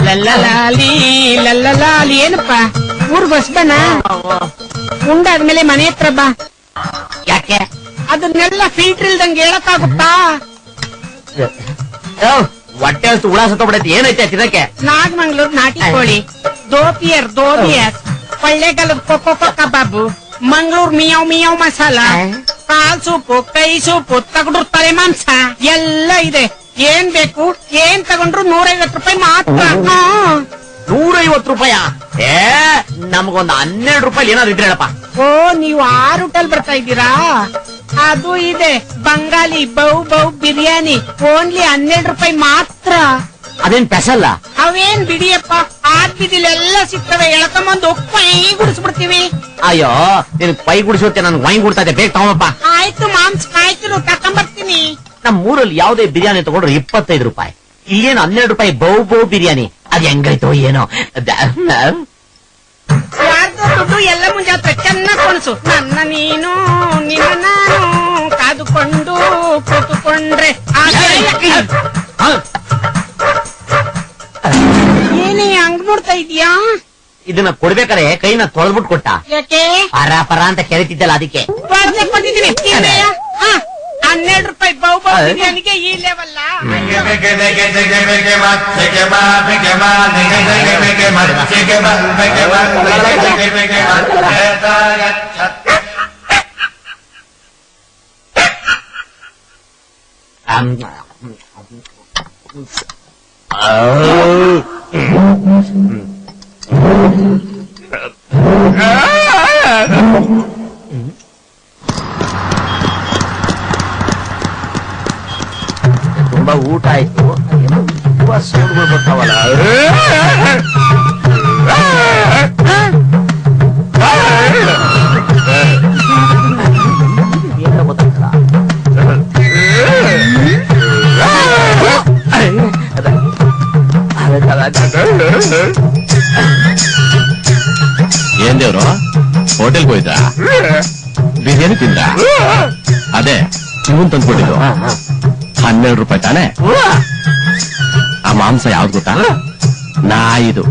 ಲಲ್ಲಲಾಲಿ ಲಲ್ಲಲಾಲಿ ಏನಪ್ಪ ಊರ್ ಬಸ್ ಬನ ಉಂಡಾದ್ಮೇಲೆ ಮನೆ ಹತ್ರ ಬಾ. ಯಾಕೆ ಅದನ್ನೆಲ್ಲ ಫಿಲ್ಟರ್ ಇಲ್ದಂಗೆ ಹೇಳಕ್ಕಾಗುತ್ತಾ? ಹೊಟ್ಟೆ ಅಷ್ಟು ಹುಳ ಸತ್ತೋಗ್ಬಿಡೈತಿ. ಏನೈತೆ ತಿನ್ನಕ್ಕೆ? ನಾಗಮಂಗ್ಳೂರ್ ನಾಟಿ ಕೋಳಿ, ದೋಪಿಯರ್ ಕೊಳ್ಳೇಗಾಲದ ಕೊಕ್ಕೋ ಕಬಾಬು, ಮಂಗಳೂರು ಮಿಯಾವ್ ಮಿಯಾವ್ ಮಸಾಲ, ಕಾಲ್ ಸೂಪು, ಕೈ ಸೂಪು, ತಗಡ್ರು ತಲೆ ಮಾಂಸ ಎಲ್ಲ ಇದೆ. ಏನ್ ಬೇಕು ಏನ್ ತಗೊಂಡ್ರು 150 ರೂಪಾಯಿ ಮಾತ್ರ. 150 ರೂಪಾಯ? ನಮಗೊಂದು 12 ರೂಪಾಯಿ ಏನಾದ್ರು ಇದ್ರೆ ಹೇಳಪ್ಪ. ಓ, ನೀವು 6 ಹೋಟೆಲ್ ಬರ್ತಾ ಇದ್ದೀರಾ? ಅದು ಇದೆ ಬಂಗಾಲಿ ಬೌ ಬಿರಿಯಾನಿ, ಓನ್ಲಿ 12 ರೂಪಾಯಿ ಮಾತ್ರ. ಅದೇನ್ ಸ್ಪೆಷಲ್? ಅವೇನ್ ಬಿಡಿಯಪ್ಪ, ಆದ್ ಬಿದಿಲೆಲ್ಲ ಸಿಗ್ತವೆ. ಎಳ್ಕೊಂಬಂದು ಕೈ ಗುಡಿಸ್ಬಿಡ್ತೀವಿ. ಅಯ್ಯೋ, ನಿನ್ ಕೈ ಗುಡಿಸುತ್ತೆ, ನನ್ ವೈನ್ ಗುಡ್ತಾ ಇದೆ. ಬೇಗ ತಗೊಂಬಪ್ಪ. ಆಯ್ತು ಮಾಂಸ ಆಯ್ತು, ತಕೊಂಬರ್ತೀನಿ. ನಮ್ ಊರಲ್ಲಿ ಯಾವ್ದೇ ಬಿರಿಯಾನಿ ತಗೊಂಡ್ರು 25 ರೂಪಾಯಿ. ಇಲ್ಲೇನು 12 ರೂಪಾಯಿ ಬೌ ಬಿರಿಯಾನಿ. ಅದ್ ಹೆಂಗಾಯ್ತೋ ಏನೋ. ಯಾರ್ದೋ ದುಡ್ಡು ಎಲ್ಲ ಮುಂಜಾತ್ರೆ ಚೆನ್ನಾಗ್ ಕೊಣಸು. ನನ್ನ ನೀನು ನಿನ್ನ ನಾನು ಕಾದುಕೊಂಡು ಕೂತುಕೊಂಡ್ರೆ ಏನೇ ಹಂಗ್ ನೋಡ್ತಾ ಇದೀಯಾ? ಇದನ್ನ ಕೊಡ್ಬೇಕಾರೆ ಕೈನ ತೊಳೆದ್ಬಿಟ್ಟು ಕೊಟ್ಟ. ಯಾಕೆ? ಪರ ಅಂತ ಕೆರೆತಿದ್ದಲ್ಲ ಅದಕ್ಕೆ. ಕೊಟ್ಟಿದ್ದೀನಿ. 12 ರೂಪಾಯಿ ಬೌ ಬಿರಿಯಾನಿಗೆ ಈ ಲೆವೆಲ್ಲ. ತುಂಬಾ ಊಟ ಆಯ್ತು. ತುಂಬಾ ಸೌಂಡ್ಗಳು ಬರ್ತಾವಲ್ಲ. ಏನು ಗೊತ್ತಾಗ್ತದ? ಏನ್ ದೇವ್ರು ಹೋಟೆಲ್ಗೆ ಹೋಯ್ತಾ? ಬಿರಿಯಾನಿ ತಿಂದ್ರ? ಅದೇ ಇವನ್ ತಂದ್ಕೊಟ್ಟಿದ್ದು 12 ರೂಪಾಯಿ ತಾನೆ? ಆ ಮಾಂಸ ಯಾವ್ದು ಗೊತ್ತಾ? ನಾಯಿದು.